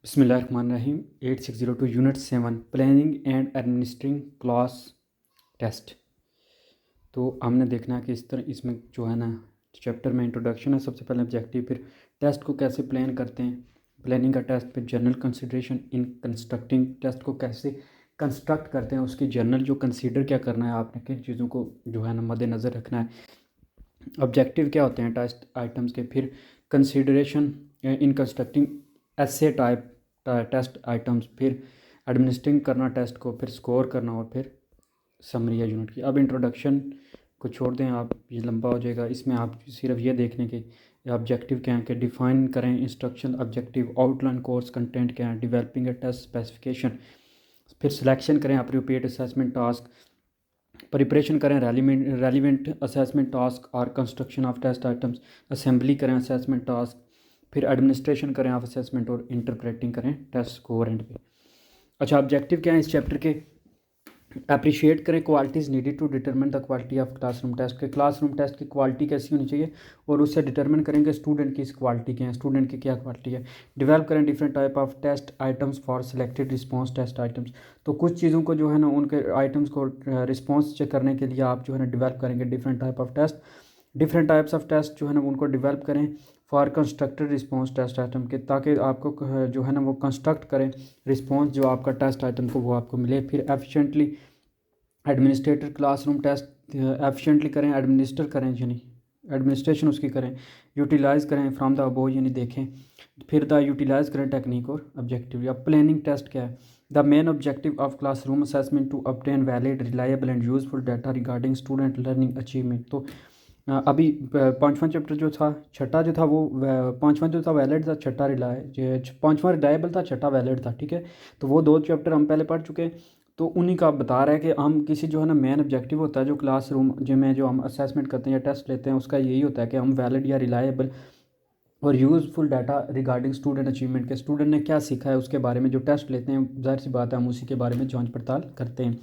बिस्मिल्लाहिर्रहमानिर्रहीम 8602 unit 7 planning and administering class test. तो हमने देखना है कि इस तरह इसमें जो है ना चैप्टर में इंट्रोडक्शन है, सबसे पहले ऑब्जेक्टिव, फिर टेस्ट को कैसे प्लान करते हैं, प्लानिंग का टेस्ट, फिर general consideration in constructing test को कैसे कंस्ट्रक्ट करते हैं, उसकी जनरल जो कंसीडर क्या करना है, आपने किन चीज़ों को जो है ना मद्देनज़र रखना है, ऑब्जेक्टिव क्या होते हैं टेस्ट आइटम्स के, फिर कंसिडरेशन इन कंस्ट्रक्टिंग ऐसे टाइप टेस्ट आइटम्स, फिर एडमिनिस्ट्रिंग करना टेस्ट को, फिर स्कोर करना और फिर समरी या यूनिट की। अब इंट्रोडक्शन को छोड़ दें आप, ये लंबा हो जाएगा। इसमें आप सिर्फ ये देखने के ऑब्जेक्टिव क्या है कि डिफ़ाइन करें instruction objective, outline course content क्या है, डेवलपिंग ए टेस्ट स्पेसिफिकेशन, फिर सिलेक्शन करें अप्रोप्रिएट असेसमेंट टास्क, प्रिपरेशन करें रेलिवेंट असेसमेंट टास्क और construction of test items, assembly करें असेसमेंट टास्क, फिर एडमिनिस्ट्रेशन करें ऑफ असेसमेंट और इंटरप्रेटिंग करें टेस्ट स्कोर एंड पे। अच्छा, ऑब्जेक्टिव क्या है इस चैप्टर के? अप्रिशिएट करें qualities needed to determine the quality of classroom test के, क्लासरूम टेस्ट की क्वालिटी कैसी होनी चाहिए और उससे डिटरमिन करेंगे स्टूडेंट की इस क्वालिटी क्या है, स्टूडेंट की क्या क्वालिटी है। डेवलप करें different type of test items for selected response test items, तो कुछ चीज़ों को जो है ना उनके आइटम्स को रिस्पॉन्स चेक करने के लिए आप जो है ना डेवलप करेंगे different type of test, different types of test जो है ना उनको डेवलप करें for constructed response test item के, ताकि आपको जो है ना वो कंस्ट्रक्ट करें रिस्पॉन्स जो आपका टेस्ट आइटम को वो आपको मिले। फिर efficiently administrator classroom test efficiently करें, एडमिनिस्टर करें यानी एडमिनिस्ट्रेशन उसकी करें, यूटिलाइज़ करें फ्रॉम द अबव यानी देखें, फिर द यूटिलाइज़ करें टेक्निक और ऑब्जेक्टिव। या प्लानिंग टेस्ट क्या है? The main objective of classroom assessment to obtain valid reliable and useful data regarding student learning achievement. तो अभी पाँचवा चैप्टर जो था, छठा जो था वो पाँचवा जो था वैलिड था, छठा पाँचवा रिलायबल था, छठा वैलिड था, ठीक है। तो वो दो चैप्टर हम पहले पढ़ चुके हैं। तो उन्हीं का बता रहा है कि हम किसी जो है ना मेन ऑब्जेक्टिव होता है जो क्लासरूम जिनमें जो हम असेसमेंट करते हैं या टेस्ट लेते हैं, उसका यही होता है कि हम वैलिड या रिलायबल और useful data regarding student achievement के, स्टूडेंट ने क्या सीखा है उसके बारे में जो टेस्ट लेते हैं, जाहिर सी बात है हम उसी के बारे में जांच पड़ताल करते हैं।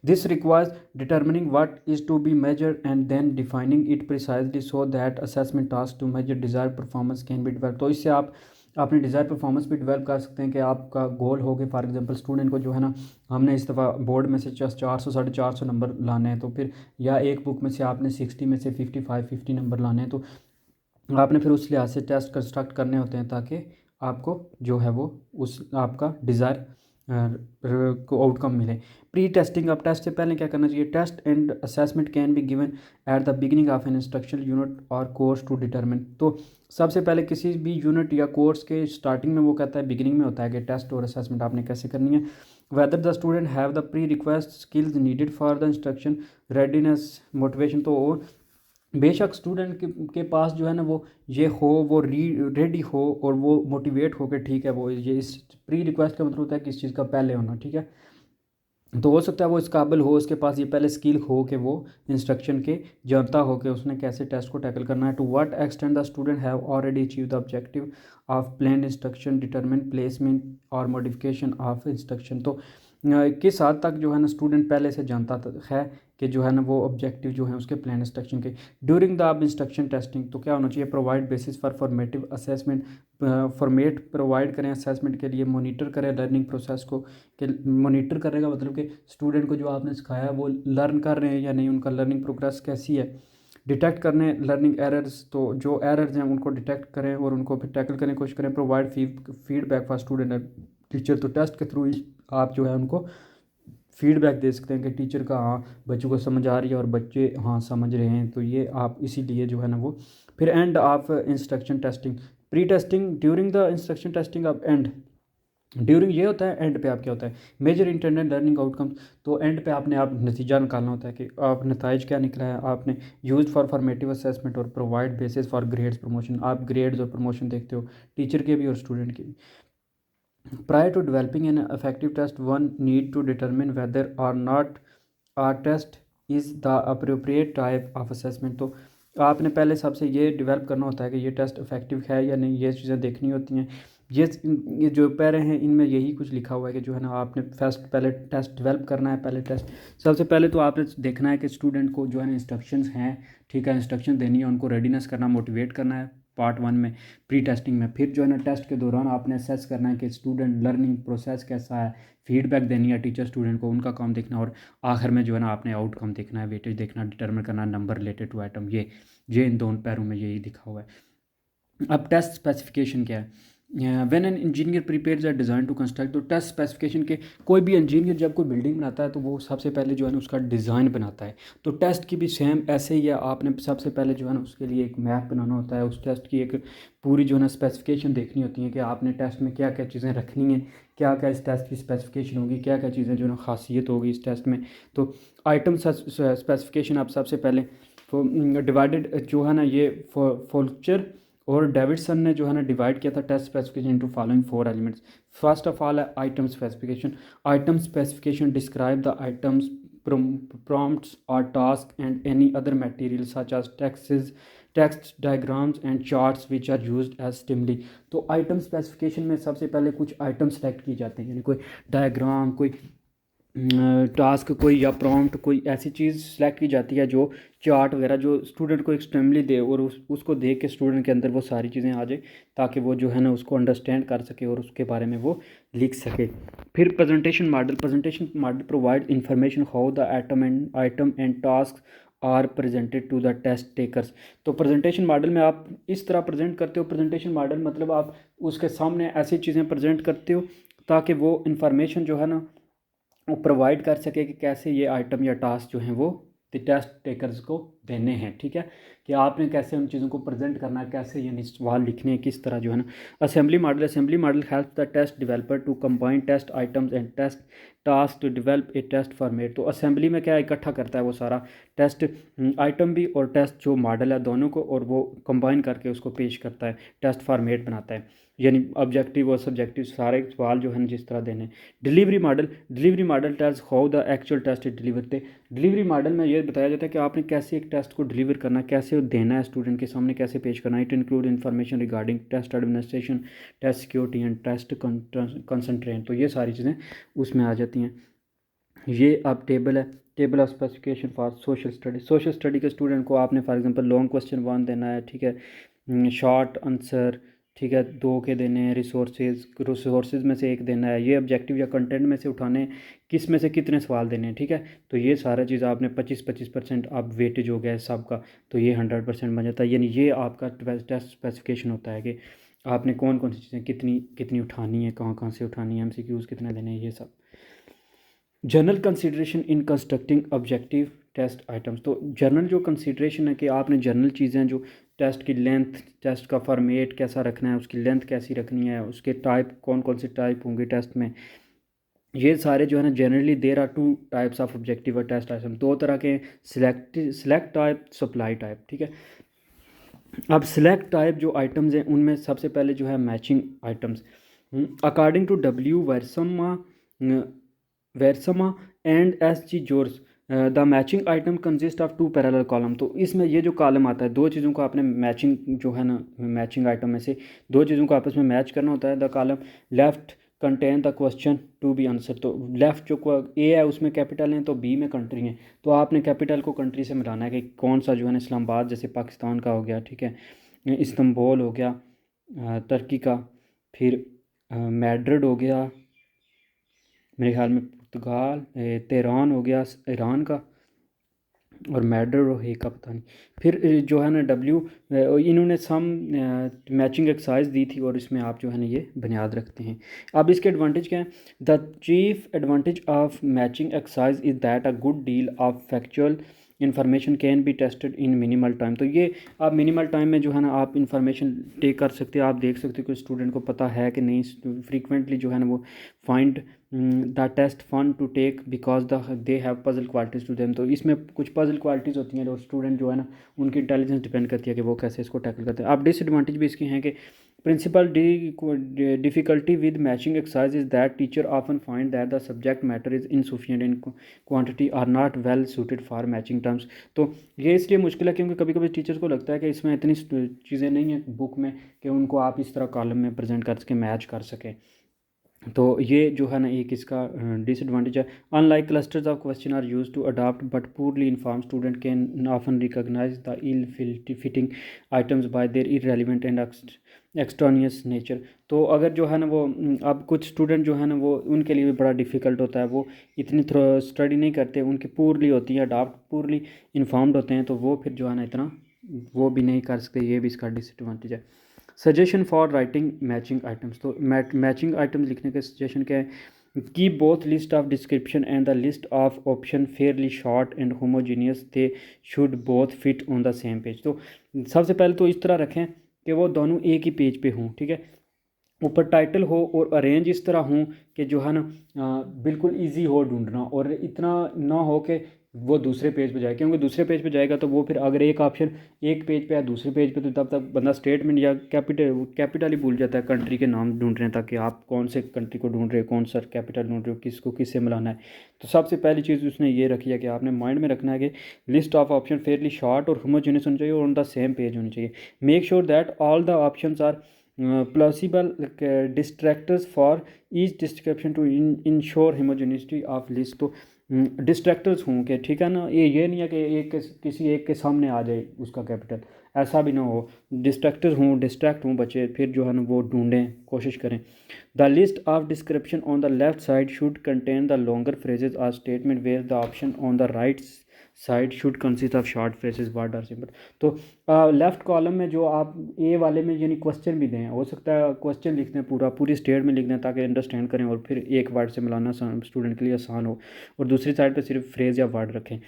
This requires determining what is to be measured and then defining it precisely so that assessment task to measure desire performance can be develop. तो इससे आप अपने डिज़ायर परफॉर्मेंस भी डेवलप कर सकते हैं कि आपका गोल हो कि फॉर एग्जांपल स्टूडेंट को जो है ना हमने इस दफ़ा बोर्ड में से 400 450 नंबर लाने हैं, तो फिर या एक बुक में से आपने 60 में से 50 नंबर लाने हैं, तो आपने फिर उस लिहाज से टेस्ट कंस्ट्रक्ट करने होते हैं ताकि आपको जो है वो उस आपका डिज़ायर को आउटकम मिले। प्री टेस्टिंग, अब टेस्ट से पहले क्या करना चाहिए? Test and assessment can be given at the beginning of an instructional unit और कोर्स टू डिटरमिन। तो सबसे पहले किसी भी यूनिट या कोर्स के स्टार्टिंग में वो कहता है, बिगिनिंग में होता है कि टेस्ट और असेसमेंट आपने कैसे करनी है। Whether the student have the pre request skills needed for the instruction, readiness, motivation. तो बेशक स्टूडेंट के पास जो है ना वो ये हो, वो रेडी हो और वो मोटिवेट हो के, ठीक है, वो ये इस प्री रिक्वेस्ट का मतलब होता है कि इस चीज़ का पहले होना, ठीक है। तो हो सकता है वो इस काबिल हो, उसके पास ये पहले स्किल हो कि वो इंस्ट्रक्शन के जानता हो कि उसने कैसे टेस्ट को टैकल करना है। To what extent the student have already achieve the objective of plan instruction, determine placement और मॉडिफिकेशन ऑफ इंस्ट्रक्शन। तो किस हद तक जो है ना स्टूडेंट पहले से जानता है कि जो है ना वो ऑब्जेक्टिव जो है उसके प्लान इंस्ट्रक्शन के। ड्यूरिंग द अब इंस्ट्रक्शन टेस्टिंग तो क्या होना चाहिए? Provide basis for formative assessment, format provide करें असेसमेंट के लिए, मॉनिटर करें लर्निंग प्रोसेस को, कि मॉनिटर करने का मतलब कि स्टूडेंट को जो आपने सिखाया है वो लर्न कर रहे हैं या नहीं, उनका लर्निंग प्रोग्रेस कैसी है। डिटेक्ट करने लर्निंग एरर्स, तो जो एरर्स हैं उनको डिटेक्ट करें और उनको फिर टैकल करने की कोशिश करें। Provide feedback for student and teacher, तो टेस्ट के थ्रू आप जो है उनको फीडबैक दे सकते हैं कि टीचर का हाँ बच्चों को समझ आ रही है और बच्चे हाँ समझ रहे हैं, तो ये आप इसीलिए जो है ना वो। फिर end of instruction testing, pre testing, during the instruction testing of end, during ये होता है, एंड पे आप क्या होता है? Major internal learning outcomes. तो एंड पे आपने आप नतीजा निकालना होता है कि आप नताइज क्या निकला है, आपने यूज फॉर फॉर्मेटिव असेसमेंट और provide basis for grades promotion. आप ग्रेड्स और प्रमोशन देखते हो टीचर के भी और स्टूडेंट के भी। Prior to developing an effective test, one need to determine whether or not a test is the appropriate type of assessment। तो आपने पहले सबसे ये डेवलप करना होता है कि ये टेस्ट इफेक्टिव है या नहीं, ये चीज़ें देखनी होती हैं। ये जो पैरे हैं इनमें यही कुछ लिखा हुआ है कि जो है ना आपने फर्स्ट पहले टेस्ट डेवलप करना है। पहले टेस्ट सबसे पहले तो आपने देखना है कि स्टूडेंट को जो है ना इंस्ट्रक्शंस हैं, ठीक है, इंस्ट्रक्शन देनी है, उनको रेडीनेस करना, मोटिवेट करना है, पार्ट 1 में प्री टेस्टिंग में। फिर जो है ना टेस्ट के दौरान आपने असेस करना है कि स्टूडेंट लर्निंग प्रोसेस कैसा है, फीडबैक देनी है टीचर स्टूडेंट को, उनका काम देखना, और आखिर में जो है ना आपने आउटकम देखना है, वेटेज देखना, डिटरमिन करना नंबर रिलेटेड टू आइटम। ये इन दोनों पैरों में यही लिखा हुआ है। अब टेस्ट स्पेसिफिकेशन क्या है? When an engineer prepares a design to construct, तो टेस्ट स्पेसिफिकेशन के कोई भी इंजीनियर जब कोई बिल्डिंग बनाता है तो वो सबसे पहले जो है ना उसका डिज़ाइन बनाता है। तो टेस्ट की भी सेम ऐसे ही है, आपने सबसे पहले जो है ना उसके लिए एक मैप बनाना होता है, उस टेस्ट की एक पूरी जो है ना स्पेसिफिकेशन देखनी होती है कि आपने टेस्ट में क्या क्या चीज़ें रखनी है, क्या क्या इस टेस्ट की स्पेसिफिकेशन होगी, क्या क्या चीज़ें जो है ना खासियत होगी इस टेस्ट में। तो आइटम स्पेसिफिकेशन आप सबसे पहले डिवाइडेड जो है ना ये फोल्चर और डेविडसन ने जो है ना डिवाइड किया था test specification into following 4 elements. First of all है item specification. Item specification describe the items, prompts or task and any other material such as text diagrams and charts which are used as stimuli। तो item specification में सबसे पहले कुछ item select किए जाते हैं, यानी कोई डायग्राम, कोई टास्क, कोई या प्रॉम्प्ट, कोई ऐसी चीज़ सेलेक्ट की जाती है जो चार्ट वगैरह जो स्टूडेंट को एक स्टिमुली दे, और उसको देख के स्टूडेंट के अंदर वो सारी चीज़ें आ जाए ताकि वो जो है ना उसको अंडरस्टैंड कर सके और उसके बारे में वो लिख सके। फिर presentation model provide information how the item and task are presented to the test takers. तो प्रेजेंटेशन मॉडल में आप इस तरह प्रेजेंट करते हो। प्रेजेंटेशन मॉडल मतलब आप उसके सामने ऐसी चीज़ें प्रेजेंट करते हो ताकि वो इंफॉर्मेशन जो है ना वो प्रोवाइड कर सके कि कैसे ये आइटम या टास्क जो हैं वो टेस्ट टेकर्स को देने हैं। ठीक है, कि आपने कैसे उन चीज़ों को प्रेजेंट करना है, कैसे यानी सवाल लिखने हैं, किस तरह जो है ना। Assembly model help the test developer to combine test items and test task to develop a test format. तो असेंबली में क्या इकट्ठा करता है वो सारा टेस्ट आइटम भी और टेस्ट जो मॉडल है दोनों को, और वो कंबाइन करके उसको पेश करता है, टेस्ट फॉर्मेट बनाता है, यानी ऑब्जेक्टिव और सब्जेक्टिव सारे सवाल जो है जिस तरह देने। Delivery model tells how the actual test is delivered. Delivery model में ये बताया जाता है कि आपने कैसे एक टेस्ट को डिलीवर करना है, कैसे देना है स्टूडेंट के सामने, कैसे पेश करना है। It include information regarding test administration, test security and test constraint. तो ये सारी चीज़ें उसमें आ जाती हैं। ये अब table of specification for social study के स्टूडेंट को आपने फॉर एग्जांपल लॉन्ग क्वेश्चन 1 देना है, ठीक है, शॉर्ट आंसर, ठीक है, 2 के देने हैं, रिसोर्सेज में से 1 देना है, ये ऑब्जेक्टिव या कंटेंट में से उठाने, किस में से कितने सवाल देने हैं। ठीक है, तो ये सारा चीज़ आपने 25% आप वेटेज हो गया है सबका, तो ये 100% बन जाता है। यानी ये आपका टेस्ट स्पेसिफिकेशन होता है कि आपने कौन कौन सी चीज़ें कितनी उठानी है, कहाँ कहाँ से उठानी है, MCQs कितने देने हैं, ये सब। General consideration in constructing objective test items. तो जनरल जो कंसिड्रेशन है कि आपने जनरल चीज़ें जो टेस्ट की लेंथ, टेस्ट का फॉर्मेट कैसा रखना है, उसकी लेंथ कैसी रखनी है, उसके टाइप कौन कौन से टाइप होंगे टेस्ट में, ये सारे जो है ना generally there are 2 types of objective और टेस्ट आइटम, 2 तरह के, सिलेक्ट टाइप, सप्लाई टाइप। ठीक है, अब सिलेक्ट टाइप जो आइटम्स हैं उनमें सबसे पहले जो है matching items. According to W Wiersma and SG Jurs the matching item consist of 2 parallel column. तो इसमें ये जो कॉलम आता है, 2 चीज़ों को आपने मैचिंग जो है ना, मैचिंग आइटम में से 2 चीज़ों को आपस में मैच करना होता है। The column left contain the question to be answer. तो लेफ़्ट जो ए है उसमें कैपिटल हैं, तो बी में कंट्री हैं, तो आपने कैपिटल को कंट्री से मिलाना है कि कौन सा जो है ना, इस्लामाबाद जैसे पाकिस्तान का हो गया, ठीक है, इस्तंबुल हो गया तुर्की का, फिर मैड्रिड हो गया मेरे ख्याल में पुर्तगाल, तेहरान हो गया ईरान का, और मैड्रिड और हे का पता नहीं। फिर जो है ना डब्ल्यू, इन्होंने सम मैचिंग एक्सरसाइज दी थी और इसमें आप जो है ना ये बुनियाद रखते हैं। अब इसके एडवांटेज क्या है? The chief advantage of matching exercise is that a good deal of factual information can be tested in minimal time. तो ये आप मिनिमल टाइम में जो है ना आप इन्फॉर्मेशन टेक कर सकते हो, आप देख सकते हो कि स्टूडेंट को पता है कि नहीं। फ्रीक्वेंटली जो है ना वो find the test fun to take because they have puzzle qualities to them. तो इसमें कुछ पजल क्वालिटीज़ होती हैं और स्टूडेंट जो है ना उनकी इंटेलिजेंस डिपेंड करती है कि वो कैसे इसको टैकल करते हैं। अब डिसएडवांटेज भी इसके हैं कि principle difficulty with matching exercise is that teacher often find that the subject matter is insufficient in quantity are not well suited for matching terms. तो ये इसलिए मुश्किल है क्योंकि कभी कभी टीचर्स को लगता है कि इसमें इतनी चीज़ें नहीं हैं बुक में कि उनको आप इस तरह कॉलम में प्रेजेंट करके मैच कर सकें। तो ये जो है ना एक इसका डिसएडवांटेज है। Unlike clusters of question are used to adopt but poorly inform student can often recognise the ill fitting items by their irrelevant and extraneous nature. तो अगर जो है ना वो अब कुछ स्टूडेंट जो है ना वो उनके लिए भी बड़ा डिफ़िकल्ट होता है, वो इतनी स्टडी नहीं करते, उनकी पूरली होती है अडॉप्ट, पूरली इन्फॉर्म्ड होते हैं, तो वो फिर जो है ना इतना वो भी नहीं कर सकते, ये भी इसका डिसएडवांटेज है। Suggestion for writing matching items. तो मैचिंग आइटम्स लिखने के सजेशन क्या है कि both list of description and the list of option fairly short and homogeneous, they should both fit on the same page. तो सबसे पहले तो इस तरह रखें कि वो दोनों एक ही पेज पे हों, ठीक है, ऊपर टाइटल हो और अरेंज इस तरह हों कि जो है ना बिल्कुल इजी हो ढूंढना, और इतना ना हो कि वो दूसरे पेज पे जाए, क्योंकि दूसरे पेज पे जाएगा तो वो फिर अगर एक ऑप्शन एक पेज पे है दूसरे पेज पे, तो तब तक बंदा स्टेटमेंट या कैपिटल ही भूल जाता है, कंट्री के नाम ढूंढ रहे हैं ताकि आप कौन से कंट्री को ढूंढ रहे हो, कौन सा कैपिटल ढूंढ रहे हो, किसको किससे मिलाना है। तो सबसे पहली चीज़ उसने ये रखी है कि आपने माइंड में रखना है कि list of option fairly short और होमोजेनियस होनी चाहिए और ऑन द सेम पेज होनी चाहिए। Make sure that all the option are plausible distractors for each description to ensure homogeneity of list। तो डिस्ट्रैक्टर्स हों कि ठीक है ना, ये नहीं है कि एक किसी एक के सामने आ जाए उसका कैपिटल, ऐसा भी ना हो, डिस्ट्रैक्टर्स हों, डिस्ट्रैक्ट हों बच्चे, फिर जो है ना वो ढूंढें, कोशिश करें। The list of description on the left side should contain the longer phrases और statement where the option on the right side should consist of short phrases word और सिंपल। तो लेफ़्ट कॉलम में जो आप ए वाले में यानी क्वेश्चन भी दें, हो सकता है क्वेश्चन लिख दें, पूरी स्टेट में लिख दें ताकि अंडरस्टैंड करें, और फिर एक वर्ड से मिलाना स्टूडेंट के लिए आसान हो, और दूसरी साइड पे सिर्फ फ्रेज़ या वर्ड रखें।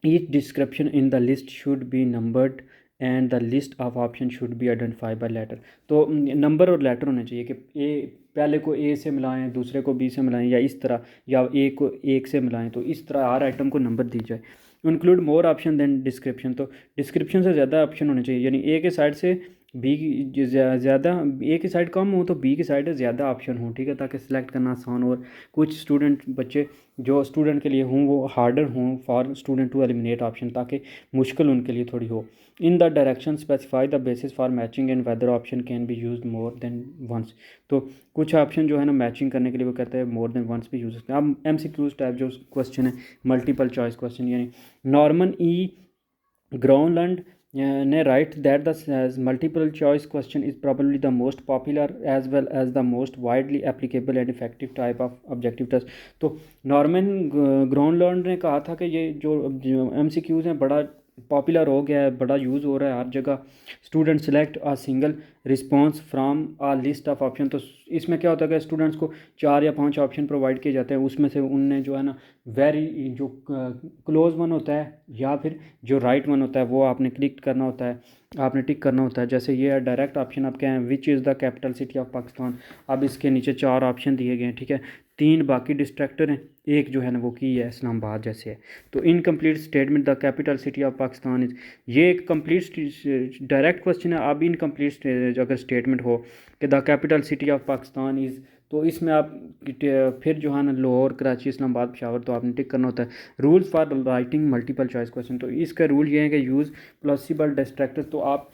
Each description in the list should be numbered and the list of option should be identified by letter. तो नंबर और लेटर होने चाहिए कि ए पहले को ए से मिलाएं, दूसरे को बी से मिलाएं, या इस तरह, या ए को एक से मिलाएं, तो इस तरह हर आइटम को नंबर दी जाए। Include more option than description. तो डिस्क्रिप्शन से ज़्यादा ऑप्शन होने चाहिए, यानी ए के साइड से बी की ज़्यादा, ए की साइड कम हो तो बी की साइड ज़्यादा ऑप्शन हो, ठीक है, ताकि सिलेक्ट करना आसान हो। और कुछ स्टूडेंट बच्चे जो स्टूडेंट के लिए हों वो हार्डर हों for student to eliminate option, ताकि मुश्किल उनके लिए थोड़ी हो। In the direction specify the basis for matching and whether option can be use more than once. तो कुछ ऑप्शन जो है ना मैचिंग करने के लिए वो कहते हैं मोर देन वंस भी यूज करते हैं। अब MCQs टाइप जो क्वेश्चन है, मल्टीपल चॉइस क्वेश्चन, यानी नॉर्मन ई ग्राउंडलैंड ने write that the multiple choice question is probably the most popular as well as the most widely applicable and effective type of objective test. तो Norman Gronlund ने कहा था कि ये जो MCQs हैं बड़ा पॉपुलर हो गया है, बड़ा यूज़ हो रहा है हर जगह। Student select a single response from a list of option. तो इसमें क्या होता है कि स्टूडेंट्स को 4 या 5 ऑप्शन प्रोवाइड किए जाते हैं, उसमें से उनने जो है ना वेरी जो क्लोज वन होता है या फिर जो राइट वन होता है वो आपने क्लिक करना होता है, आपने टिक करना होता है। जैसे ये डायरेक्ट ऑप्शन आप क्या है, which is the capital city of Pakistan. अब इसके नीचे 4 ऑप्शन दिए गए हैं, ठीक है, 3 बाकी डिस्ट्रैक्टर हैं, एक जो है ना वो की है इस्लामाबाद जैसे है। तो incomplete statement the capital city of Pakistan is, ये एक कंप्लीट डायरेक्ट क्वेश्चन है। अब इनकम्प्लीट अगर स्टेटमेंट हो कि the capital city of Pakistan is, तो इसमें आप फिर जो है ना लाहौर, कराची, इस्लामाबाद, पेशावर, तो आपने टिक करना होता है। Rules for writing multiple choice question. तो इसका रूल ये है कि यूज़ प्लॉसिबल डिस्ट्रैक्टर्स। तो आप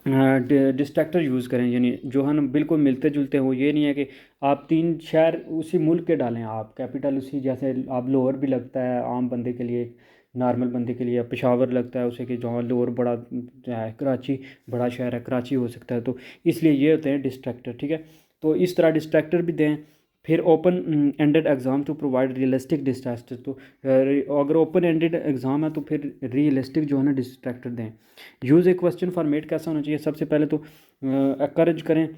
डिस्ट्रैक्टर यूज़ करें, यानी जो है ना बिल्कुल मिलते जुलते हो। ये नहीं है कि आप 3 शहर उसी मुल्क के डालें, आप कैपिटल उसी, जैसे आप लाहौर भी लगता है आम बंदे के लिए, नॉर्मल बंदे के लिए, पेशावर लगता है उसे कि जहाँ लाहौर बड़ा है, कराची बड़ा शहर है, कराची हो सकता है। तो इसलिए ये होते हैं डिस्ट्रैक्टर, ठीक है। तो इस तरह डिस्ट्रैक्टर भी दें। फिर open ended exam to provide realistic distractor. तो अगर ओपन एंडेड एग्ज़ाम है तो फिर रियलिस्टिक जो है ना डिस्ट्रैक्टर दें। यूज़ ए क्वेश्चन फॉर्मेट कैसा होना चाहिए, सबसे पहले तो encourage करें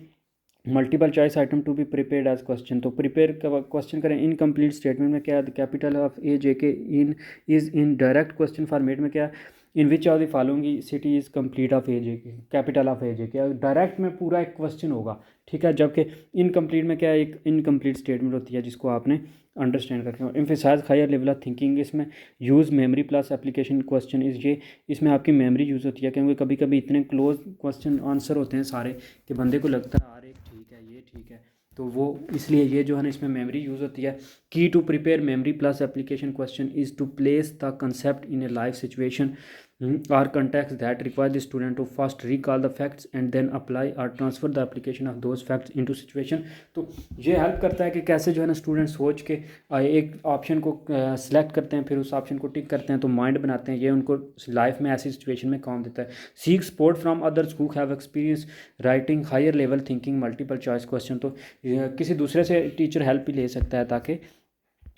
multiple choice item to be prepared as question. तो प्रिपेयर क्वेश्चन करें। इनकम्प्लीट स्टेटमेंट में क्या, capital of A J K in is in direct question format में क्या, in which of the following city is complete of A J K, capital of A J के। Direct में पूरा एक question होगा, ठीक है, जबकि इनकम्प्लीट में क्या, एक इनकम्प्लीट स्टेटमेंट होती है जिसको आपने अंडरस्टैंड करके। Emphasise higher level of thinking, इसमें use memory plus application question is, ये इसमें आपकी मेमोरी यूज़ होती है, क्योंकि कभी कभी इतने क्लोज क्वेश्चन आंसर होते हैं सारे कि बंदे को लगता है यार एक ठीक है, ये ठीक है, तो वो इसलिए ये जो है ना इसमें मेमोरी यूज़ होती है। Key to prepare memory plus application question is to place the concept in a life situation. or context that require the student to first recall the facts and then apply or transfer the application of those facts into situation। तो ये help करता है कि कैसे जो है ना student सोच के एक ऑप्शन को सिलेक्ट करते हैं, फिर उस ऑप्शन को टिक करते हैं तो माइंड बनाते हैं, ये उनको लाइफ में ऐसी सिचुएशन में काम देता है। Seek support from others who have experience writing higher level thinking multiple choice question. तो किसी दूसरे से टीचर हेल्प भी ले सकता है ताकि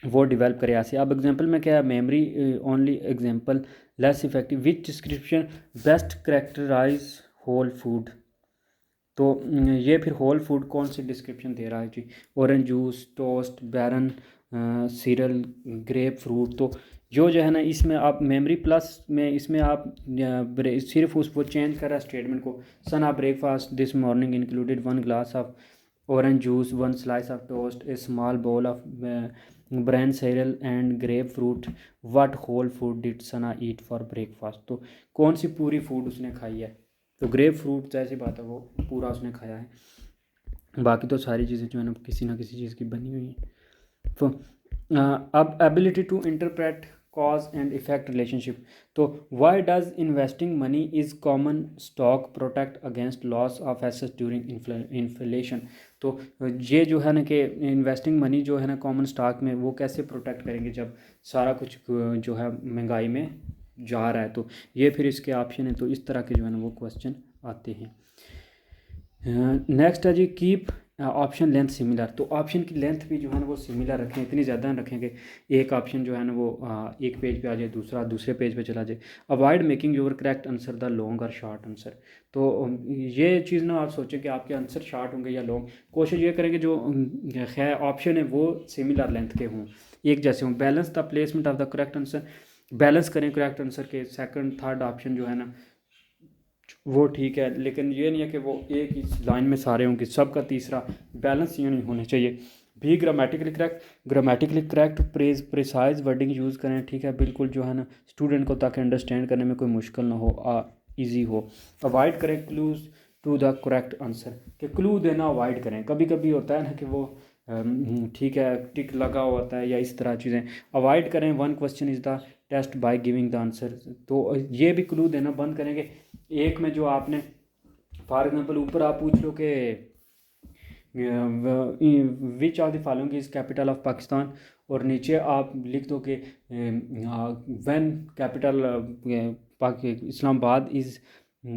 वो डेवलप करे ऐसे। अब एग्जांपल में क्या है, memory only example less effective which description best characterise whole food. तो ये फिर होल फूड कौन सी डिस्क्रिप्शन दे रहा है जी, ऑरेंज जूस, टोस्ट, बैरन, सीरियल, ग्रेप फ्रूट। तो जो है ना इसमें आप मेमोरी प्लस में इसमें आप सिर्फ उस वो चेंज कर रहा है स्टेटमेंट को। Son of breakfast this morning included 1 glass of orange juice, 1 slice of toast, a small bowl of bran cereal and grapefruit. What whole food did Sana eat for breakfast? तो कौन सी पूरी food उसने खाई है? तो grep fruit जैसी बात है वो पूरा उसने खाया है, बाकी तो सारी चीज़ें जो है ना किसी ना किसी चीज़ की बनी हुई हैं। तो अब ability to interpret cause and effect relationship. तो why does investing money is common stock protect against loss of assets during inflation. तो ये जो है ना कि इन्वेस्टिंग मनी जो है ना कॉमन स्टॉक में वो कैसे प्रोटेक्ट करेंगे जब सारा कुछ जो है महंगाई में जा रहा है। तो ये फिर इसके ऑप्शन है। तो इस तरह के जो है ना वो क्वेश्चन आते हैं। नेक्स्ट है जी कीप ऑप्शन लेंथ सिमिलर। तो ऑप्शन की लेंथ भी जो है ना वो सिमिलर रखें, इतनी ज़्यादा ना रखें कि एक ऑप्शन जो है ना वो एक पेज पे आ जाए, दूसरा दूसरे पेज पे चला जाए। Avoid making your correct answer the long और शॉर्ट आंसर। तो ये चीज़ ना आप सोचें कि आपके आंसर शॉर्ट होंगे या लॉन्ग, कोशिश ये करें कि जो है ऑप्शन है वो सिमिलर लेंथ के हों, एक जैसे हों। Balance the placement of the correct answer, balance करें करेक्ट आंसर के सेकंड थर्ड ऑप्शन जो है ना वो ठीक है, लेकिन ये नहीं है कि वो एक ही लाइन में सारे होंगे, सबका तीसरा बैलेंस ये नहीं होने चाहिए। भी grammatically correct precise wording use करें, ठीक है बिल्कुल जो है ना स्टूडेंट को ताकि अंडरस्टैंड करने में कोई मुश्किल ना हो, ईजी हो। अवॉइड करें clues to the correct answer, कि क्लू देना अवॉइड करें। कभी कभी होता है ना कि वो ठीक है टिक लगा हुआ होता है या इस तरह चीज़ें। अवॉइड करें one question is the test by giving the answer. तो ये भी क्लू देना बंद करेंगे। एक में जो आपने फॉर एग्जांपल ऊपर आप पूछ लो कि which of the following is capital of Pakistan, और नीचे आप लिख दो कि when capital Islamabad is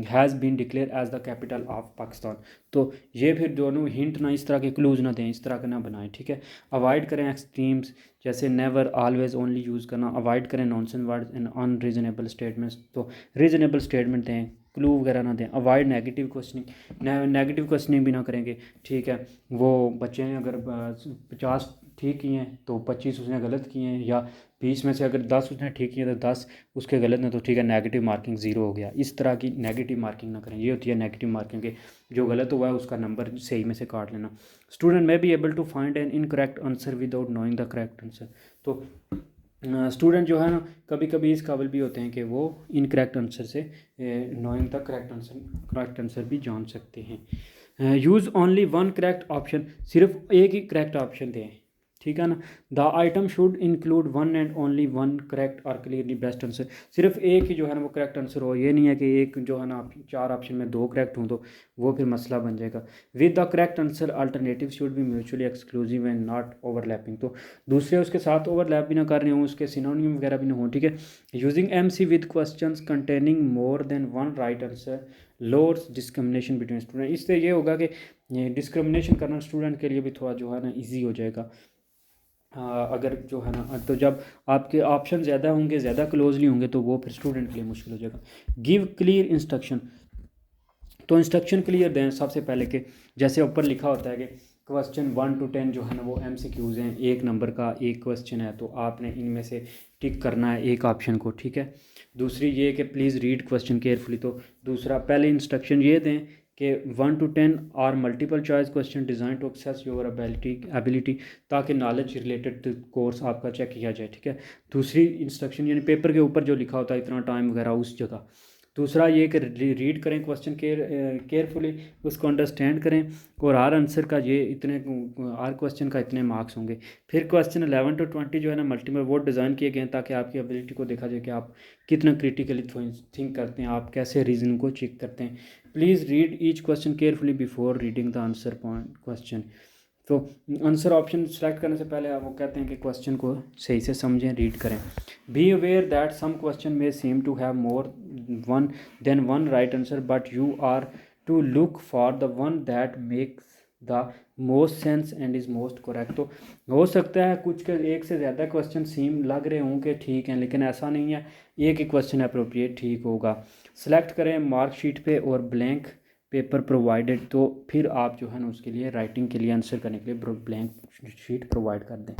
has been declare as the capital of Pakistan. तो ये फिर दोनों हिंट ना इस तरह के क्लूज ना दें, इस तरह का ना बनाएं, ठीक है। अवॉइड करें एक्सट्रीम्स जैसे नेवर, ऑलवेज, ओनली यूज़ करना। अवॉइड करें nonsense words and unreasonable statements. तो रीजनेबल स्टेटमेंट दें, क्लू वगैरह ना दें। Avoid negative questioning, negative questioning भी ना करेंगे, ठीक है। वो बच्चे ने अगर 50 ठीक किए हैं तो 25 उसने गलत किए हैं, या 20 में से अगर 10 उसने ठीक किए तो 10 उसके गलत ने, तो ठीक है नेगेटिव मार्किंग 0 हो गया। इस तरह की नेगेटिव मार्किंग ना करें, ये होती है नेगेटिव मार्किंग के जो गलत हुआ है उसका नंबर सही में से काट लेना। Student may be able to find an incorrect answer without knowing the correct answer. तो स्टूडेंट जो है ना कभी कभी इस काबिल भी होते हैं कि वो इनकरेक्ट आंसर से नोइंग द करेक्ट आंसर भी जान सकते हैं। Use only one correct option, सिर्फ एक ही करेक्ट ऑप्शन दें, ठीक है ना। The item should include one and only one correct और क्लियरली बेस्ट आंसर। सिर्फ एक ही जो है ना वो करेक्ट आंसर हो, ये नहीं है कि एक जो है ना 4 ऑप्शन में 2 करेक्ट हों तो वो फिर मसला बन जाएगा। With the correct answer alternative should be mutually exclusive and not overlapping. तो दूसरे उसके साथ ओवरलैप भी ना कर रहे हों, उसके सिनोनिम वगैरह भी ना हों, ठीक है। Using MC with questions containing more than one right answer lowers discrimination between student. इससे ये होगा कि डिस्क्रिमिनेशन करना स्टूडेंट के लिए भी थोड़ा जो है ना ईजी हो जाएगा। अगर जो है ना तो जब आपके ऑप्शन ज़्यादा होंगे, ज़्यादा क्लोजली होंगे, तो वो फिर स्टूडेंट के लिए मुश्किल हो जाएगा। गिव क्लियर इंस्ट्रक्शन, तो इंस्ट्रक्शन क्लियर दें सबसे पहले कि जैसे ऊपर लिखा होता है कि क्वेश्चन 1 to 10 जो है ना वो MCQs हैं, 1 नंबर का एक क्वेश्चन है, तो आपने इनमें से टिक करना है एक ऑप्शन को, ठीक है। दूसरी ये कि प्लीज़ रीड क्वेश्चन केयरफुली। तो दूसरा पहले इंस्ट्रक्शन ये दें कि 1 to 10 और multiple choice question design to access your ability, ताकि नॉलेज रिलेटेड कोर्स आपका चेक किया जाए, ठीक है। दूसरी इंस्ट्रक्शन यानी पेपर के ऊपर जो लिखा होता है इतना टाइम वगैरह उस जगह। दूसरा ये कि रीड करें क्वेश्चन केयरफुली, उसको अंडरस्टैंड करें, और हर आंसर का ये इतने, हर क्वेश्चन का इतने मार्क्स होंगे। फिर क्वेश्चन 11 to 20 जो है ना मल्टीपल वो डिज़ाइन किए गए हैं ताकि आपकी एबिलिटी को देखा जाए कि आप कितना क्रिटिकली थिंक करते हैं, आप कैसे रीजन को चेक करते हैं। Please read each question carefully before reading the answer point question. तो आंसर ऑप्शन सेलेक्ट करने से पहले आप वो कहते हैं कि क्वेश्चन को सही से समझें, रीड करें। Be aware that some question may seem to have more one right answer, but you are to look for the one that makes the most sense and is most correct. तो हो सकता है कुछ के एक से ज़्यादा क्वेश्चन सीम लग रहे हों कि ठीक हैं, लेकिन ऐसा नहीं है, एक ही क्वेश्चन अप्रोप्रिएट ठीक होगा। सेलेक्ट करें मार्कशीट पे और ब्लैंक पेपर प्रोवाइडेड, तो फिर आप जो है ना उसके लिए राइटिंग के लिए आंसर करने के लिए ब्लैंक शीट प्रोवाइड कर दें।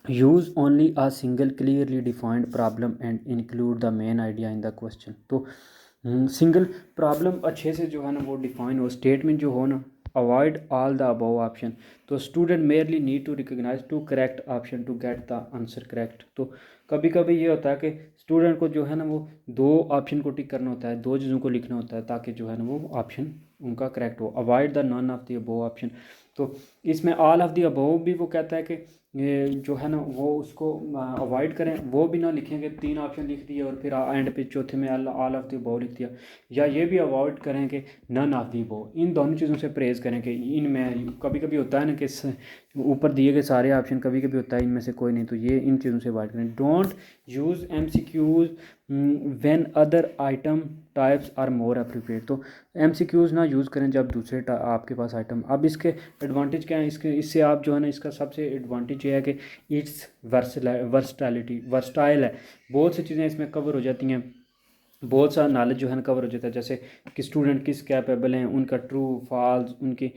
Use only a single clearly defined problem and include the main idea in the question. तो सिंगल प्रॉब्लम अच्छे से जो है ना वो डिफाइन हो, स्टेटमेंट जो हो ना, avoid all the above option. तो student merely need to recognise to correct option to get the answer correct. तो कभी कभी ये होता है कि स्टूडेंट को जो है ना वो दो ऑप्शन को टिक करना होता है, दो चीज़ों को लिखना होता है ताकि जो है ना वो ऑप्शन उनका करेक्ट हो। Avoid the none of the above option, तो इसमें ऑल ऑफ द अबव भी वो कहता है कि ये जो है ना वो उसको अवॉइड करें, वो भी ना लिखेंगे, तीन ऑप्शन लिख दिए और फिर एंड पे चौथे में ऑल ऑफ द अबव लिख दिया। या ये भी अवॉइड करें कि नन ऑफ द अबव, इन दोनों चीज़ों से परहेज करें कि इनमें कभी कभी होता है ना कि ऊपर दिए गए सारे ऑप्शन, कभी कभी होता है इनमें से कोई नहीं, तो ये इन चीज़ों से अवॉइड करें। Don't use MCQs when other item types are more appropriate. तो MCQs ना यूज़ करें जब दूसरे आपके पास आइटम। अब इसके एडवांटेज क्या है, इससे आप जो है ना, इसका सबसे एडवांटेज ये है कि इट्स वर्सटाइल है, बहुत सी चीज़ें इसमें कवर हो जाती हैं, बहुत सारा नॉलेज जो है ना कवर हो जाता है, जैसे कि स्टूडेंट किस कैपेबल हैं, उनका ट्रू फॉल्स, उनकी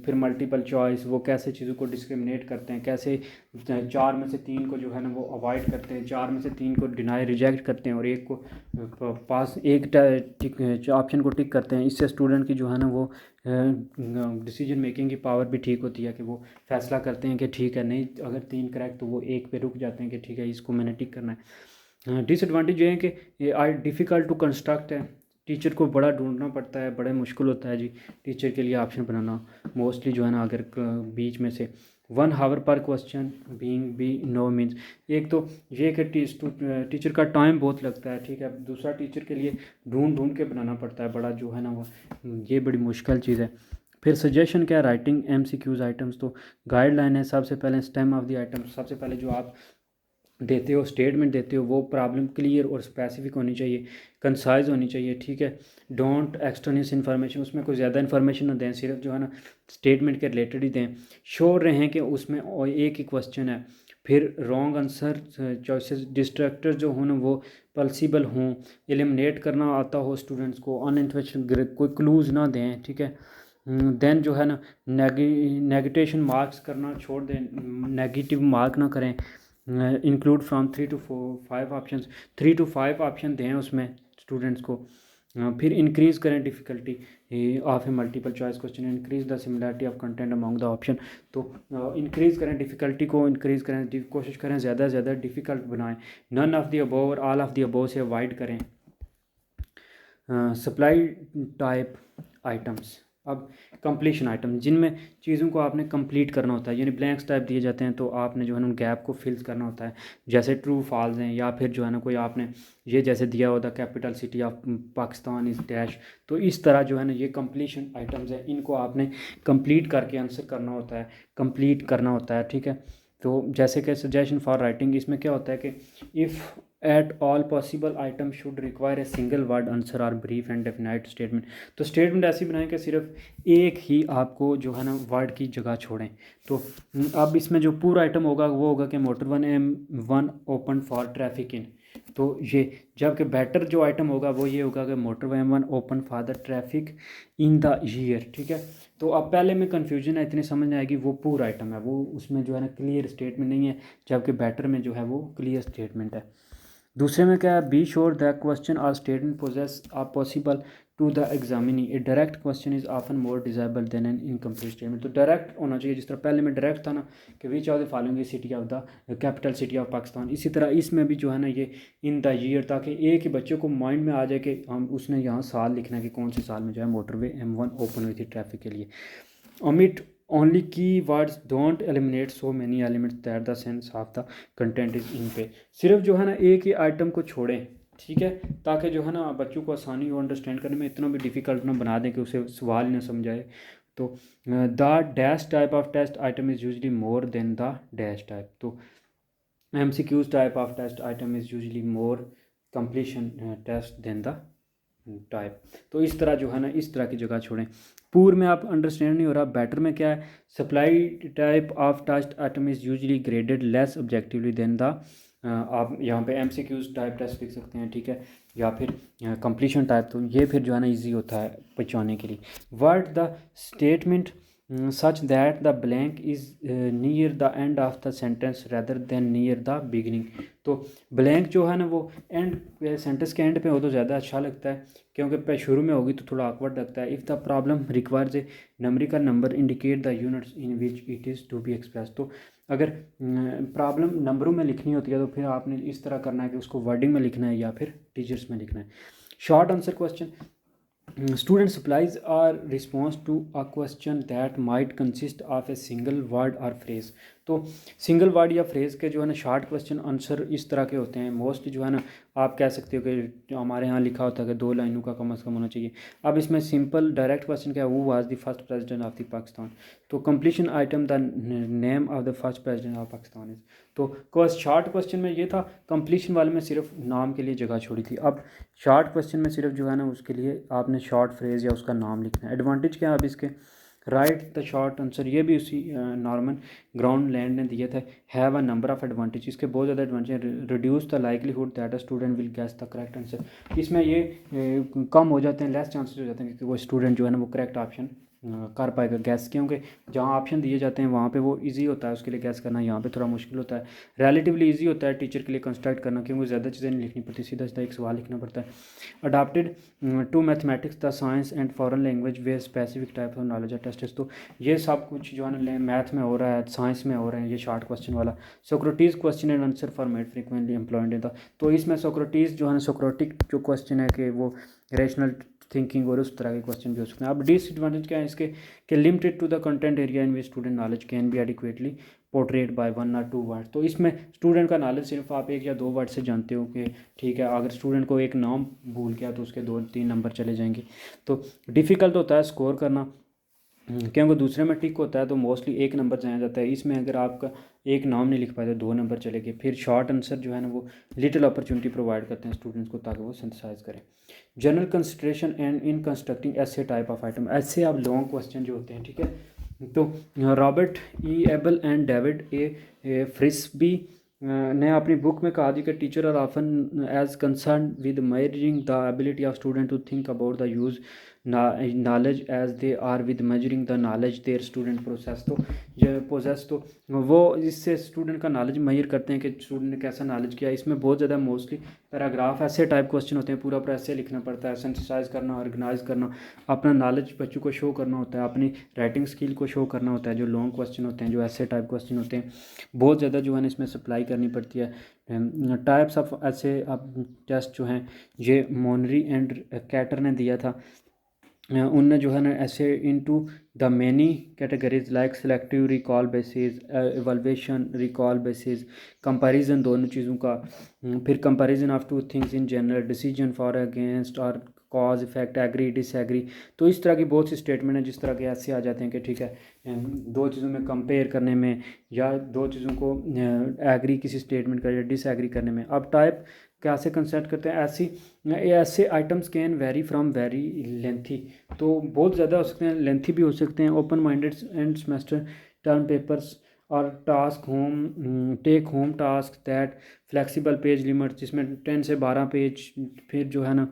फिर मल्टीपल चॉइस, वो कैसे चीज़ों को डिस्क्रिमिनेट करते हैं, कैसे 4 में से 3 को जो है ना वो अवॉइड करते हैं, 4 में से 3 को डिनाई रिजेक्ट करते हैं और एक को पास, एक ऑप्शन को टिक करते हैं। इससे स्टूडेंट की जो है ना वो डिसीजन मेकिंग की पावर भी ठीक होती है कि वो फैसला करते हैं कि ठीक है, नहीं अगर 3 करेक्ट तो वो एक पे रुक जाते हैं कि ठीक है इसको मैंने टिक करना है। डिसएडवांटेज ये है कि ये आई डिफ़िकल्ट टू कंस्ट्रक्ट है, टीचर को बड़ा ढूंढना पड़ता है, बड़ा मुश्किल होता है जी टीचर के लिए ऑप्शन बनाना मोस्टली जो है ना, अगर बीच में से 1 hour per question being by no means, एक तो ये कि टीचर का टाइम बहुत लगता है, ठीक है, दूसरा टीचर के लिए ढूंढ के बनाना पड़ता है बड़ा जो है ना वो, ये बड़ी मुश्किल चीज़ है। फिर सजेशन क्या, राइटिंग MCQs आइटम्स, तो गाइडलाइन है सबसे पहले स्टेम ऑफ द आइटम, सबसे पहले जो आप देते हो स्टेटमेंट देते हो वो प्रॉब्लम क्लियर और स्पेसिफिक होनी चाहिए, कंसाइज होनी चाहिए, ठीक है। डोंट एक्सट्रेनियस इन्फॉर्मेशन, उसमें कोई ज़्यादा इन्फॉर्मेशन ना दें, सिर्फ जो है ना स्टेटमेंट के रिलेटेड ही दें। श्योर रहें कि उसमें एक ही क्वेश्चन है। फिर रॉन्ग आंसर चॉइसेस डिस्ट्रैक्टर जो हो ना वो पॉसिबल हों, एलिमिनेट करना आता हो स्टूडेंट्स को, अनइंटेंशनल कोई क्लूज़ ना दें, ठीक है। देन जो है ना नेगेटिव मार्क्स करना छोड़ दें, नेगेटिव मार्क ना करें। Include from 3 to 5 option, 3 to 5 option दें उसमें स्टूडेंट्स को। फिर इंक्रीज़ करें difficulty of A multiple choice question, increase the similarity of content among the option. तो इंक्रीज़ करें डिफ़िकल्टी को, इंक्रीज़ करें, कोशिश करें ज़्यादा से ज़्यादा डिफ़िकल्ट बनाएं। नन ऑफ द अबव और ऑल ऑफ द अबव से अवॉइड करें। सप्लाई टाइप आइटम्स, अब कंप्लीशन आइटम जिनमें चीज़ों को आपने कंप्लीट करना होता है, यानी ब्लैंक्स टाइप दिए जाते हैं तो आपने जो है ना उन गैप को फिल करना होता है, जैसे ट्रू फॉल्स हैं, या फिर जो है ना कोई आपने ये जैसे दिया होता है capital city of Pakistan is dash, तो इस तरह जो है ना ये कंप्लीशन आइटम्स हैं, इनको आपने कंप्लीट करके आंसर करना होता है, कंप्लीट करना होता है, ठीक है। तो जैसे कि सजेशन फॉर राइटिंग, इसमें क्या होता है कि if at all possible item should require a single word answer और ब्रीफ एंड डेफिनाइट स्टेटमेंट। तो स्टेटमेंट ऐसी बनाएं कि सिर्फ एक ही आपको जो है ना वर्ड की जगह छोड़ें। तो अब इसमें जो पूरा आइटम होगा वो होगा कि motor one M1 open for traffic in, तो ये, जबकि बेटर जो आइटम होगा वो ये होगा कि motor M1 open for the traffic in the year, ठीक है। तो अब पहले में कन्फ्यूजन है, इतनी समझ में आएगी, वो पूरा आइटम है, वो उसमें जो है ना क्लियर स्टेटमेंट नहीं है, जबकि बेटर में जो है वो क्लियर स्टेटमेंट है। दूसरे में क्या है, be sure the question or statement poses are possible to the examinee, a direct question is often more desirable than an incomplete statement. तो डायरेक्ट होना चाहिए, जिस तरह पहले में डायरेक्ट था ना कि which of the following city of the capital city of Pakistan, इसी तरह इसमें भी जो है ना ये इन द ईयर, ताकि एक ही बच्चे को माइंड में आ जाए कि हम उसने यहाँ साल लिखना है कि कौन से साल में जो है मोटरवे M1 ओपन हुई थी ट्रैफिक के लिए। omit only keywords, don't eliminate so many elements that the sense of the content is in पे, सिर्फ जो है ना एक ही आइटम को छोड़ें, ठीक है, ताकि जो है ना बच्चों को आसानी हो अंडरस्टैंड करने में, इतना भी डिफ़िकल्ट ना बना दें कि उसे सवाल ही ना समझाए। तो the dash type of test item is usually more than the dash type, तो MCQs type of test item is usually more completion test than the type. तो इस तरह जो है ना इस तरह की जगह छोड़ें। पूर में आप अंडरस्टैंड नहीं हो रहा, बेटर में क्या है, supply type of test item is usually graded less objectively than the, आप यहाँ पे MCQs टाइप टेस्ट लिख सकते हैं, ठीक है, या फिर कंप्लीशन टाइप, तो ये फिर जो है ना ईजी होता है पहचानने के लिए। Word the statement such that the blank is near the end of the sentence rather than near the beginning। तो ब्लैंक जो है ना वो एंड सेंटेंस के एंड पे हो तो ज़्यादा अच्छा लगता है, क्योंकि शुरू में होगी तो थोड़ा awkward लगता है। If the problem requires a numerical number indicate the units in which it is to be express, तो अगर प्रॉब्लम नंबरों में लिखनी होती है तो फिर आपने इस तरह करना है कि उसको वर्डिंग में लिखना है या फिर टीचर्स में लिखना है। Short answer question, student supplies are response to a question that might consist of a single word or phrase। तो सिंगल वर्ड या फ्रेज़ के जो है ना शॉर्ट क्वेश्चन आंसर इस तरह के होते हैं मोस्टली, जो है ना आप कह सकते हो कि हमारे यहाँ लिखा होता है कि 2 लाइनों का कम से कम होना चाहिए। अब इसमें सिंपल डायरेक्ट क्वेश्चन क्या है, who was the first president of the Pakistan, तो completion item the name of the first president of Pakistan is, तो शॉर्ट क्वेश्चन में ये था, कंप्लीशन वाले में सिर्फ नाम के लिए जगह छोड़ी थी। अब शॉर्ट क्वेश्चन में सिर्फ जो है ना उसके लिए आपने शॉर्ट फ्रेज़ या उसका नाम लिखना है। एडवांटेज क्या है अब इसके, राइट द शॉर्ट आंसर, ये भी उसी नॉर्मन ग्राउंड लैंड ने दिया था। Have a number of advantage, इसके बहुत ज़्यादा एडवांटेज हैं। Reduce the likelihood that a student will gas the correct answer, इसमें ये कम हो जाते हैं, लेस चांसेस हो जाते हैं कि कोई स्टूडेंट जो है ना वो करेक्ट ऑप्शन कर पाएगा गैस, क्योंकि जहाँ ऑप्शन दिए जाते हैं वहाँ पे वो इजी होता है उसके लिए गैस करना, यहाँ पे थोड़ा मुश्किल होता है। रिलेटिवली इजी होता है टीचर के लिए कंस्ट्रक्ट करना, क्योंकि ज़्यादा चीज़ें नहीं लिखनी पड़ती, सीधा सीधा एक सवाल लिखना पड़ता है। Adapted to mathematics the science and foreign language way specific type of knowledge are tested, तो ये सब कुछ जो है ना मैथ में हो रहा है, साइंस में हो रहे हैं, ये शॉर्ट क्वेश्चन वाला। Socrates question and answer format frequently employed in the, तो इसमें सोक्रेटिस जो है ना सोक्रेटिक जो क्वेश्चन है कि वो रेशनल थिंकिंग और उस तरह के क्वेश्चन भी हो सकते हैं। अब डिसएडवांटेज क्या है इसके, कि limited to the content area in which student knowledge can be adequately portrait by 1 or 2 word, तो इसमें स्टूडेंट का नॉलेज सिर्फ आप 1 या 2 वर्ड से जानते हो कि ठीक है, अगर स्टूडेंट को एक नाम भूल गया तो उसके 2-3 नंबर चले जाएंगे, तो डिफ़िकल्ट होता है स्कोर करना, क्योंकि दूसरे में टिक होता है तो मोस्टली 1 नंबर जाया जाता है। इसमें अगर आपका एक नाम नहीं लिख पाए तो 2 नंबर चले गए। फिर शॉर्ट आंसर जो है ना वो लिटिल अपॉर्चुनिटी प्रोवाइड करते हैं स्टूडेंट्स को ताकि वो सिंथेसाइज करें। General consideration and in constructing ऐसे टाइप ऑफ आइटम, ऐसे अब लॉन्ग क्वेश्चन जो होते हैं, ठीक है, तो Robert E Ebel and David A Frisbie ने अपनी बुक में कहा थी कि teacher are often as concern with measuring the ability of student to think about the use knowledge as they are with measuring the knowledge their student process, तो ये process, तो वो इससे स्टूडेंट का नॉलेज मेजर करते हैं कि student ने कैसा नॉलेज किया। इसमें बहुत ज़्यादा मोस्टली पैराग्राफ ऐसे टाइप क्वेश्चन होते हैं, पूरा ऐसे लिखना पड़ता है, सिंथेसाइज करना, ऑर्गेनाइज करना, अपना नॉलेज बच्चों को शो करना होता है, अपनी राइटिंग स्किल को शो करना होता है। जो लॉन्ग क्वेश्चन होते हैं, जो ऐसे टाइप क्वेश्चन होते हैं, बहुत ज़्यादा जो है ना इसमें सप्लाई करनी पड़ती है। टाइप्स ऑफ ऐसे अब टेस्ट जो हैं ये मोनरी एंड कैटर ने दिया था, उनने जो है ना ऐसे into the many categories like selective recall basis, evaluation recall basis, comparison दोनों चीज़ों का, फिर comparison of two things in general, decision for against और कॉज इफेक्ट, एग्री डिसएग्री, तो इस तरह की बहुत सी स्टेटमेंट है जिस तरह के ऐसे आ जाते हैं कि ठीक है, 2 चीज़ों में कंपेयर करने में या 2 चीज़ों को एग्री किसी स्टेटमेंट का या डिसएग्री करने में। अब टाइप कैसे कंसेप्ट करते हैं, ऐसे items can very from very lengthy, तो बहुत ज़्यादा हो सकते हैं, लेंथी भी हो सकते हैं। Open minded and semester term papers और task home take home task that flexible page limit, जिसमें 10 से 12 पेज, फिर जो है ना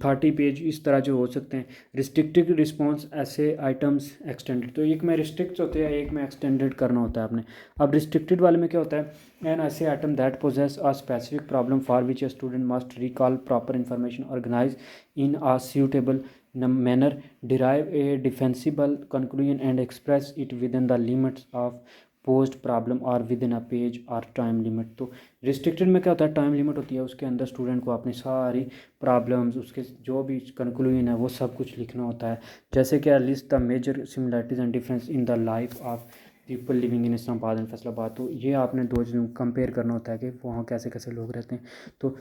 30 पेज, इस तरह जो हो सकते हैं। रिस्ट्रिक्टेड रिस्पॉन्स ऐसे आइटम्स एक्सटेंडेड, तो एक में रिस्ट्रिक्ट होते हैं, एक में एक्सटेंडेड करना होता है आपने। अब रिस्ट्रिक्टेड वाले में क्या होता है, an essay item that poses a specific problem for which a student must recall proper information organise in a suitable manner, derive a defensible conclusion and express it within the limits of post problem और with in a page और time limit. तो restricted में क्या होता है, time limit होती है, उसके अंदर स्टूडेंट को अपनी सारी प्रॉब्लम्स, उसके जो भी कंक्लूजन है वो सब कुछ लिखना होता है। जैसे कि list the major similarities and difference in the life of people living in Islamabad and Faisalabad. तो ये आपने दो चीज़ों कंपेयर करना होता है कि वहाँ कैसे कैसे लोग रहते हैं। तो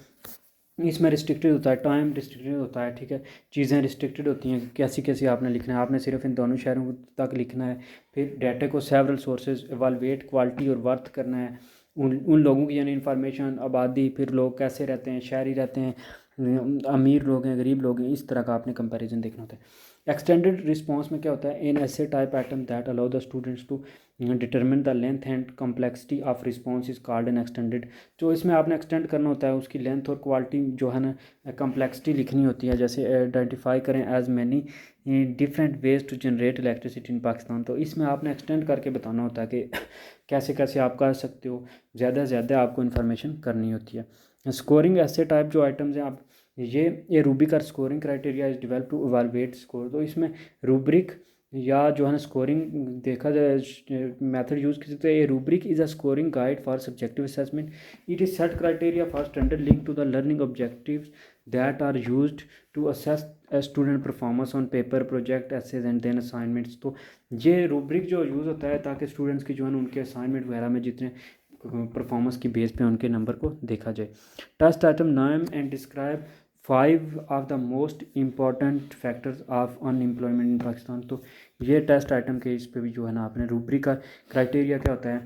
इसमें रिस्ट्रिक्टेड होता है, टाइम रिस्ट्रिक्टेड होता है, ठीक है, चीज़ें रिस्ट्रिक्टेड होती हैं, कैसी कैसी आपने लिखना है, आपने सिर्फ इन दोनों शहरों तक लिखना है। फिर डाटा को सेवरल सोर्सेज एवालुएट क्वालिटी और वर्थ करना है, उन लोगों की यानी इंफॉर्मेशन, आबादी, फिर लोग कैसे रहते हैं, शहरी रहते हैं, अमीर लोग हैं, गरीब लोग हैं, इस तरह का आपने कंपैरिजन देखना होता है। एक्सटेंडेड रिस्पॉन्स में क्या होता है, in essay type item that allow the students to determine the length and complexity of response is called an extended. तो इसमें आपने एक्सटेंड करना होता है, उसकी लेंथ और क्वालिटी जो है ना कम्प्लेक्सिटी लिखनी होती है। जैसे आइडेंटिफाई करें as many different ways to generate electricity in Pakistan, तो इसमें आपने एक्सटेंड करके बताना होता है कि कैसे कैसे आप कर सकते हो, ज़्यादा से ज़्यादा आपको इन्फॉर्मेशन करनी होती है। स्कोरिंग ऐसे टाइप जो आइटम्स हैं, आप ये रूबिक और scoring criteria is develop to evaluate score. तो इसमें रूब्रिक या जो है ना स्कोरिंग देखा जाए मेथड यूज़ कर सकते हैं। ये rubric is a scoring guide for subjective assessment, it is set criteria for standard link to the learning objectives that are used to assess a student performance on paper project essays and then assignments. तो ये rubric जो use होता है ताकि students की जो है ना उनके असाइनमेंट वगैरह में जितने परफॉर्मेंस की बेस पे उनके नंबर को देखा जाए। टेस्ट आइटम नाम and describe 5 of the most important factors of unemployment इन पाकिस्तान। तो ये टेस्ट आइटम के इस पे भी जो है ना आपने रूब्रिक का क्राइटेरिया क्या होता है,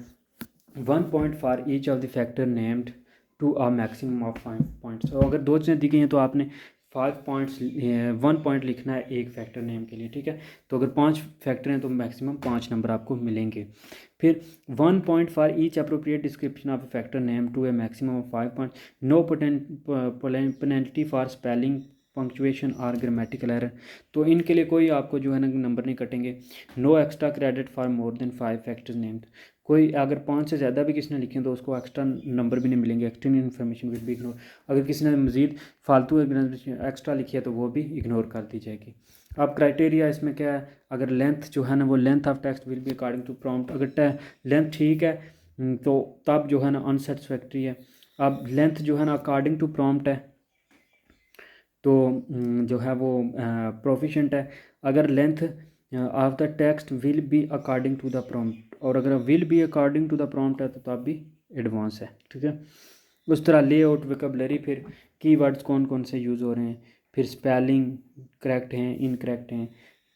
1 point for each of the factor named to a maximum of 5 points. तो अगर दो चीज़ें दी गई हैं तो आपने 5 पॉइंट्स 1 पॉइंट लिखना है एक फैक्टर नेम के लिए, ठीक है। तो अगर 5 फैक्टर हैं तो मैक्सिमम 5 नंबर आपको मिलेंगे। फिर 1 point for each appropriate description of factor name to a maximum of 5 point. No penalty for spelling punctuation और ग्रामेटिकल एरर। तो इनके लिए कोई आपको जो है ना नंबर नहीं कटेंगे। No extra credit for more than 5 factors named. कोई अगर 5 से ज़्यादा भी किसी ने लिखे तो उसको एक्स्ट्रा नंबर भी नहीं मिलेंगे, extra information will be ignore. अगर किसी ने मज़ीद फालतू एक्स्ट्रा लिखी है तो वो भी इग्नोर कर दी जाएगी। अब क्राइटेरिया इसमें क्या है, अगर लेंथ जो है ना वो length of text will be according to prompt. अगर लेंथ ठीक है तो तब जो है ना अनसेटिस्फैक्ट्री है। अब लेंथ जो है ना अकॉर्डिंग टू प्रॉम्प्ट है तो जो है वो प्रोफिशेंट है। अगर length of the text will be according to the prompt, और अगर will be according to the prompt है तो तब भी एडवांस है, ठीक है। उस तरह लेआउट, वोकैबुलरी, फिर कीवर्ड्स कौन कौन से यूज़ हो रहे हैं, फिर स्पेलिंग करेक्ट हैं इनकरेक्ट हैं,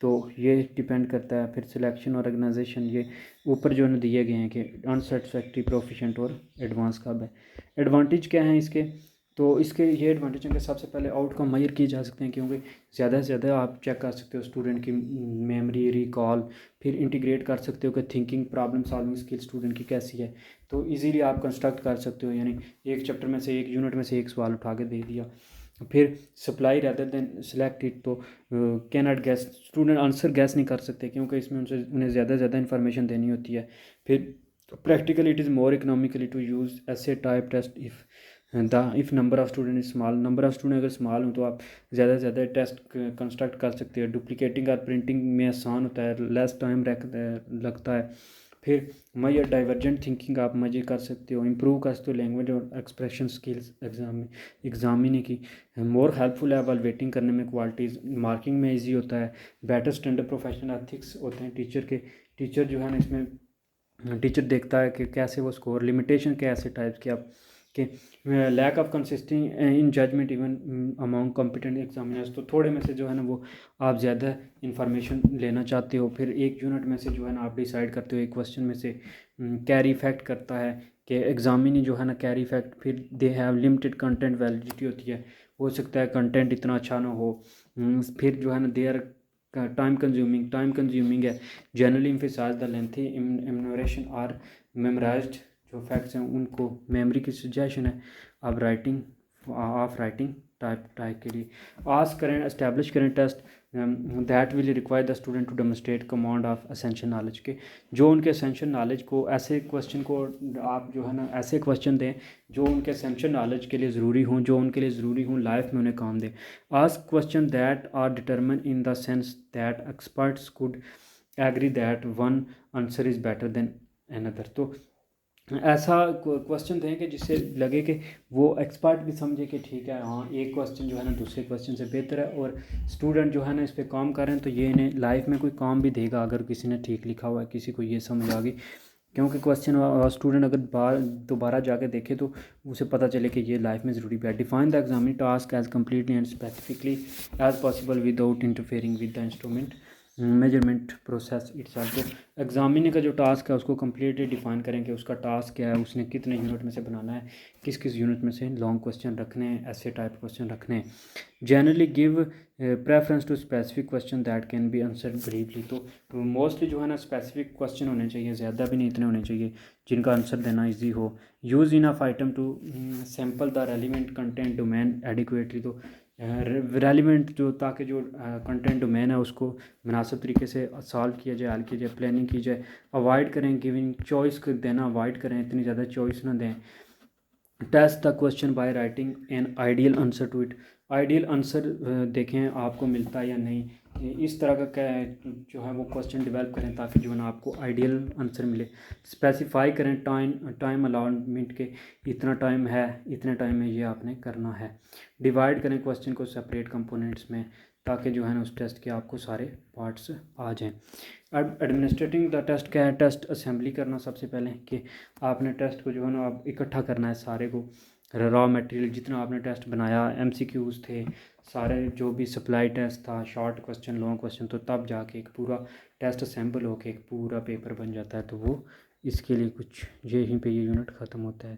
तो ये डिपेंड करता है। फिर सिलेक्शन और ऑर्गेनाइजेशन, ये ऊपर जो है दिए गए हैं कि अनसेटिस्फैक्ट्री, प्रोफिशेंट और एडवांस कब है। एडवांटेज क्या हैं इसके, तो इसके ये एडवांटेज हैं कि सबसे पहले आउटकम मेजर किए जा सकते हैं, क्योंकि ज़्यादा से ज़्यादा आप चेक कर सकते हो स्टूडेंट की मेमोरी, रिकॉल, फिर इंटीग्रेट कर सकते हो कि thinking, problem solving skill student की कैसी है। तो इजीली आप कंस्ट्रक्ट कर सकते हो, यानी एक चैप्टर में से, एक यूनिट में से एक सवाल उठा के दे दिया। फिर supply rather than select it, तो can not guess, student answer guess नहीं कर सकते क्योंकि इसमें उन्हें ज़्यादा से ज़्यादा इन्फॉर्मेशन देनी होती है। फिर practically it is more economically to use ऐसे type test if number of student is small. Number of student अगर स्मॉल हो तो आप ज़्यादा से ज़्यादा टेस्ट कंस्ट्रक्ट कर सकते हो। डुप्लीकेटिंग और प्रिंटिंग में आसान होता है, लेस टाइम लगता है। फिर मेजर डाइवर्जेंट थिंकिंग आप मेजर कर सकते हो, इंप्रूव कर सकते हो लैंग्वेज और एक्सप्रेशन स्किल्स एग्जामिने की। मोर हेल्पफुल है एवलुएटिंग करने में, क्वालिटीज़ मार्किंग में इजी होता है। बेटर स्टैंडर्ड प्रोफेशनल एथिक्स होते हैं टीचर के। टीचर जो है ना इसमें टीचर देखता है कि कैसे वो स्कोर, लिमिटेशन के ऐसे टाइप्स के आप कि lack of consistency in judgement even among competent examiners. तो थोड़े में से जो है ना वो आप ज़्यादा इन्फॉर्मेशन लेना चाहते हो, फिर एक यूनिट में से जो है ना आप डिसाइड करते हो एक क्वेश्चन में से। कैरी इफेक्ट करता है कि एग्जामिनी जो है ना कैरी इफेक्ट, फिर they have limited content validity होती है, हो सकता है कंटेंट इतना अच्छा ना हो। फिर जो है ना दे आर टाइम कंज्यूमिंग है। Generally emphasise the lengthy enumeration are memorised, जो फैक्ट्स हैं उनको मेमोरी की सजेशन है। अब राइटिंग टाइप के लिए आस्क करें, एस्टैब्लिश करें test that will require the student to demonstrate command of essential knowledge के, जो उनके असेंशियल नॉलेज को, ऐसे क्वेश्चन को आप जो है ना ऐसे क्वेश्चन दें जो उनके असेंशियल नॉलेज के लिए ज़रूरी हों, जो उनके लिए ज़रूरी हों, लाइफ में उन्हें काम दें। Ask question that are determine in the sense that experts could agree that one answer is better than another. तो ऐसा क्वेश्चन दें कि जिससे लगे कि वो एक्सपर्ट भी समझे कि ठीक है, हाँ एक क्वेश्चन जो है ना दूसरे क्वेश्चन से बेहतर है, और स्टूडेंट जो है ना इस पर काम कर रहे हैं तो ये इन्हें लाइफ में कोई काम भी देगा अगर किसी ने ठीक लिखा हुआ है, किसी को ये समझ आ गई। क्योंकि क्वेश्चन स्टूडेंट अगर दोबारा जाके देखे तो उसे पता चले कि ये लाइफ में ज़रूरी भी है। Define the examining task as completely and specifically as possible without interfering with the instrument measurement process itself. तो एग्जामिनर का जो टास्क है उसको कम्प्लीटली डिफाइन करें कि उसका टास्क क्या है, उसने कितने यूनिट में से बनाना है, किस किस यूनिट में से लॉन्ग क्वेश्चन रखने हैं, ऐसे टाइप क्वेश्चन रखने हैं। Generally give preference to specific question that can be answered briefly. तो मोस्टली जो है ना स्पेसिफिक क्वेश्चन होने चाहिए, ज़्यादा भी नहीं इतने होने चाहिए जिनका आंसर देना ईजी हो। Use enough item to sample the relevant content domain adequately. तो रेलिवेंट जो, ताकि जो कंटेंट डोमेन है उसको मुनासिब तरीके से सॉल्व किया जाए, हल किया जाए, प्लानिंग की जाए। अवॉइड करें गिविंग चॉइस देना, अवॉइड करें, इतनी ज़्यादा चॉइस ना दें। Test the question by writing an ideal answer to it. Ideal answer देखें आपको मिलता है या नहीं, इस तरह का क्या जो है वो क्वेश्चन डेवलप करें ताकि जो है ना आपको आइडियल आंसर मिले। स्पेसिफाई करें टाइम अलाउंसमेंट के, इतना टाइम है, इतने टाइम में ये आपने करना है। डिवाइड करें क्वेश्चन को सेपरेट कंपोनेंट्स में ताकि जो है ना उस टेस्ट के आपको सारे पार्ट्स आ जाएं। एडमिनिस्ट्रेटिंग द टेस्ट क्या है, टेस्ट असेंबली करना सबसे पहले, कि आपने टेस्ट को जो है ना आप इकट्ठा करना है सारे को, रॉ मटेरियल जितना आपने टेस्ट बनाया, एमसीक्यूज़ थे सारे, जो भी सप्लाई टेस्ट था, शॉर्ट क्वेश्चन, लॉन्ग क्वेश्चन, तो तब जाके एक पूरा टेस्ट असेंबल होके एक पूरा पेपर बन जाता है। तो वो इसके लिए कुछ यहीं पे ये यूनिट ख़त्म होता है।